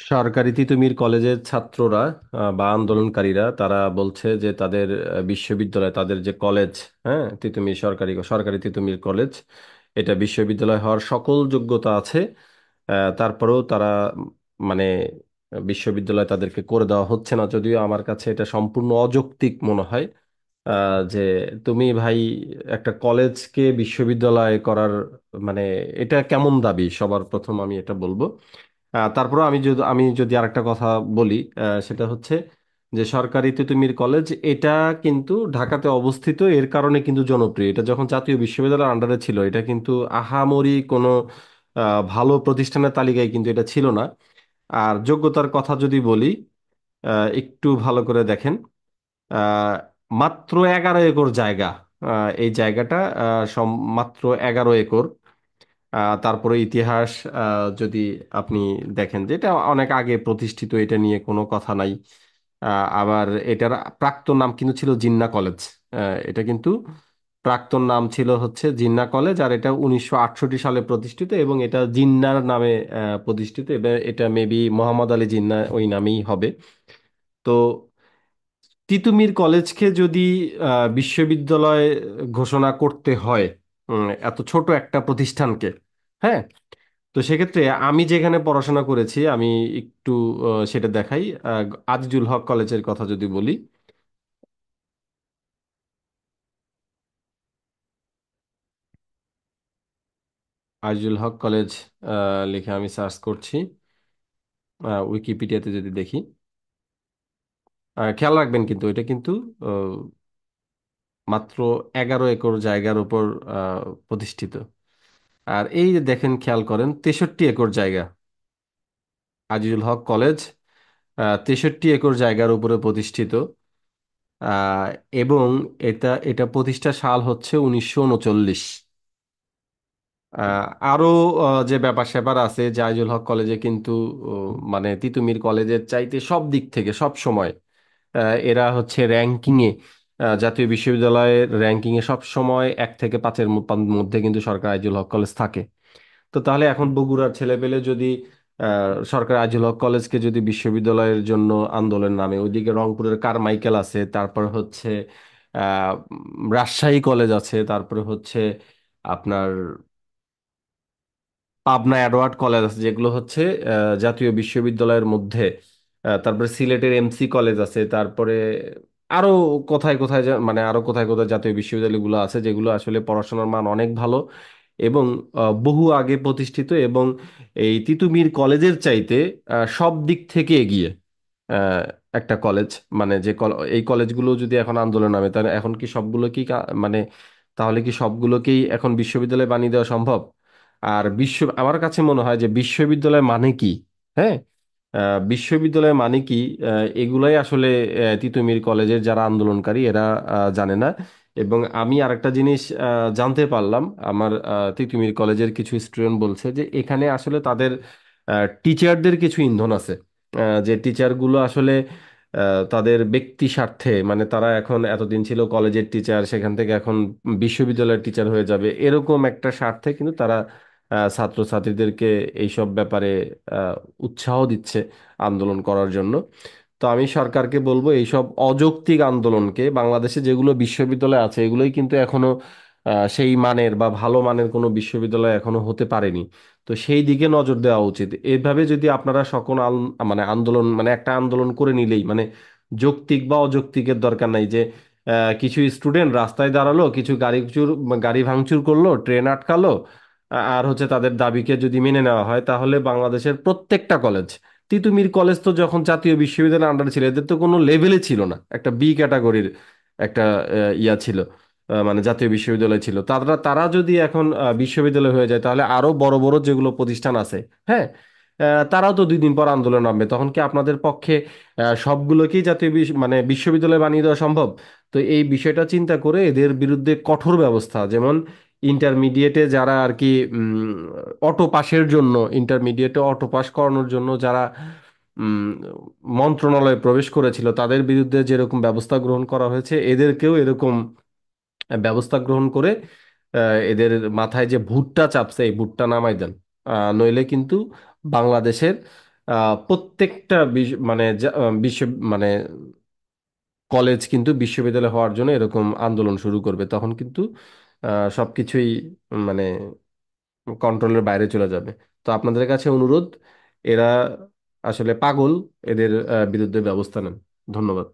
সরকারি তিতুমির কলেজের ছাত্ররা বা আন্দোলনকারীরা তারা বলছে যে তাদের বিশ্ববিদ্যালয়, তাদের যে কলেজ, হ্যাঁ, তিতুমির সরকারি সরকারি তিতুমির কলেজ, এটা বিশ্ববিদ্যালয় হওয়ার সকল যোগ্যতা আছে। তারপরেও তারা মানে বিশ্ববিদ্যালয় তাদেরকে করে দেওয়া হচ্ছে না, যদিও আমার কাছে এটা সম্পূর্ণ অযৌক্তিক মনে হয়। যে তুমি ভাই একটা কলেজকে বিশ্ববিদ্যালয় করার মানে এটা কেমন দাবি, সবার প্রথম আমি এটা বলবো। তারপরে আমি যদি আরেকটা কথা বলি, সেটা হচ্ছে যে সরকারি তিতুমির কলেজ এটা কিন্তু ঢাকাতে অবস্থিত, এর কারণে কিন্তু জনপ্রিয়। এটা যখন জাতীয় বিশ্ববিদ্যালয়ের আন্ডারে ছিল, এটা কিন্তু আহামরি কোনো ভালো প্রতিষ্ঠানের তালিকায় কিন্তু এটা ছিল না। আর যোগ্যতার কথা যদি বলি, একটু ভালো করে দেখেন। আহ, মাত্র 11 একর জায়গা, এই জায়গাটা মাত্র 11 একর। তারপরে ইতিহাস যদি আপনি দেখেন যে এটা অনেক আগে প্রতিষ্ঠিত, এটা নিয়ে কোনো কথা নাই। আবার এটার প্রাক্তন নাম কিন্তু ছিল জিন্না কলেজ। এটা কিন্তু প্রাক্তন নাম ছিল হচ্ছে জিন্না কলেজ, আর এটা 1968 সালে প্রতিষ্ঠিত, এবং এটা জিন্নার নামে প্রতিষ্ঠিত, এবং এটা মেবি মোহাম্মদ আলী জিন্না ওই নামেই হবে। তো তিতুমির কলেজকে যদি বিশ্ববিদ্যালয় ঘোষণা করতে হয়, এত ছোট একটা প্রতিষ্ঠানকে, হ্যাঁ, তো সেক্ষেত্রে আমি যেখানে পড়াশোনা করেছি আমি একটু সেটা দেখাই। আজিজুল হক কলেজের কথা যদি বলি, আজিজুল হক কলেজ লিখে আমি সার্চ করছি, উইকিপিডিয়াতে যদি দেখি। খেয়াল রাখবেন কিন্তু এটা কিন্তু আহ, মাত্র 11 একর জায়গার উপর প্রতিষ্ঠিত। আর এই যে দেখেন, খেয়াল করেন, 63 একর জায়গা, আজিজুল হক কলেজ 63 একর জায়গার উপরে প্রতিষ্ঠিত। আহ, এবং এটা প্রতিষ্ঠা সাল হচ্ছে 1939। আরো যে ব্যাপার স্যাপার আছে, জাহিদুল হক কলেজে কিন্তু মানে তিতুমির কলেজের চাইতে সব দিক থেকে সব সময় এরা হচ্ছে র্যাঙ্কিং এ, জাতীয় বিশ্ববিদ্যালয়ের র্যাঙ্কিং এ সব সময় 1 থেকে 5-এর মধ্যে কিন্তু সরকার আজিজুল হক কলেজ থাকে। তো তাহলে এখন বগুড়ার ছেলেপেলে যদি সরকার আজিজুল হক কলেজকে যদি বিশ্ববিদ্যালয়ের জন্য আন্দোলন নামে, ওইদিকে রংপুরের কারমাইকেল আছে, তারপর হচ্ছে রাজশাহী কলেজ আছে, তারপরে হচ্ছে আপনার পাবনা অ্যাডওয়ার্ড কলেজ আছে, যেগুলো হচ্ছে জাতীয় বিশ্ববিদ্যালয়ের মধ্যে। তারপরে সিলেটের এমসি কলেজ আছে, তারপরে আরো কোথায় কোথায় মানে আরো কোথায় কোথায় জাতীয় বিশ্ববিদ্যালয়গুলো আছে, যেগুলো আসলে পড়াশোনার মান অনেক ভালো এবং বহু আগে প্রতিষ্ঠিত, এবং এই তিতুমির কলেজের চাইতে সব দিক থেকে এগিয়ে আহ, একটা কলেজ। মানে এই কলেজগুলো যদি এখন আন্দোলন নামে, তাহলে এখন কি সবগুলো কি মানে তাহলে কি সবগুলোকেই এখন বিশ্ববিদ্যালয়ে বানিয়ে দেওয়া সম্ভব? আর আমার কাছে মনে হয় যে বিশ্ববিদ্যালয় মানে কি, হ্যাঁ, বিশ্ববিদ্যালয় মানে কি, এগুলাই আসলে তিতুমির কলেজের যারা আন্দোলনকারী এরা জানে না। এবং আমি আরেকটা জিনিস জানতে পারলাম, আমার তিতুমির কলেজের কিছু স্টুডেন্ট বলছে যে এখানে আসলে তাদের টিচারদের কিছু ইন্ধন আছে, যে টিচারগুলো আসলে তাদের ব্যক্তি স্বার্থে, মানে তারা এখন এতদিন ছিল কলেজের টিচার, সেখান থেকে এখন বিশ্ববিদ্যালয়ের টিচার হয়ে যাবে, এরকম একটা স্বার্থে কিন্তু তারা ছাত্রছাত্রীদেরকে এইসব ব্যাপারে আহ, উৎসাহ দিচ্ছে আন্দোলন করার জন্য। তো আমি সরকারকে বলবো এইসব অযৌক্তিক আন্দোলনকে, বাংলাদেশে যেগুলো বিশ্ববিদ্যালয় আছে এগুলোই কিন্তু এখনো সেই মানের বা ভালো মানের কোনো বিশ্ববিদ্যালয় এখনো হতে পারেনি। তো সেই দিকে নজর দেওয়া উচিত। এইভাবে যদি আপনারা সকল মানে আন্দোলন, মানে একটা আন্দোলন করে নিলেই, মানে যৌক্তিক বা অযৌক্তিকের দরকার নাই যে কিছু স্টুডেন্ট রাস্তায় দাঁড়ালো, কিছু গাড়ি ভাঙচুর করলো, ট্রেন আটকালো, আর হচ্ছে তাদের দাবিকে যদি মেনে নেওয়া হয়, তাহলে বাংলাদেশের প্রত্যেকটা কলেজ, তিতুমির কলেজ তো যখন জাতীয় বিশ্ববিদ্যালয়ের আন্ডারে ছিল, এদের তো কোনো লেভেলে ছিল না, একটা বি ক্যাটাগরির একটা ইয়া ছিল, মানে জাতীয় বিশ্ববিদ্যালয় ছিল। তারা তারা যদি এখন বিশ্ববিদ্যালয় হয়ে যায়, তাহলে আরো বড় বড় যেগুলো প্রতিষ্ঠান আছে, হ্যাঁ, তারাও তো 2 দিন পর আন্দোলন নামবে। তখন কি আপনাদের পক্ষে সবগুলোকেই জাতীয় মানে বিশ্ববিদ্যালয় বানিয়ে দেওয়া সম্ভব? তো এই বিষয়টা চিন্তা করে এদের বিরুদ্ধে কঠোর ব্যবস্থা, যেমন ইন্টারমিডিয়েটে যারা আর কি অটো পাসের জন্য, ইন্টারমিডিয়েটে অটো পাস করানোর জন্য যারা উম, মন্ত্রণালয়ে প্রবেশ করেছিল, তাদের বিরুদ্ধে যেরকম ব্যবস্থা গ্রহণ করা হয়েছে, এদেরকেও এরকম ব্যবস্থা গ্রহণ করে এদের মাথায় যে ভুটটা চাপছে এই ভুটটা নামাই দেন। নইলে কিন্তু বাংলাদেশের প্রত্যেকটা মানে বিশ্ব মানে কলেজ কিন্তু বিশ্ববিদ্যালয় হওয়ার জন্য এরকম আন্দোলন শুরু করবে, তখন কিন্তু সবকিছুই মানে কন্ট্রোলের বাইরে চলে যাবে। তো আপনাদের কাছে অনুরোধ, এরা আসলে পাগল, এদের বিরুদ্ধে ব্যবস্থা নেন। ধন্যবাদ।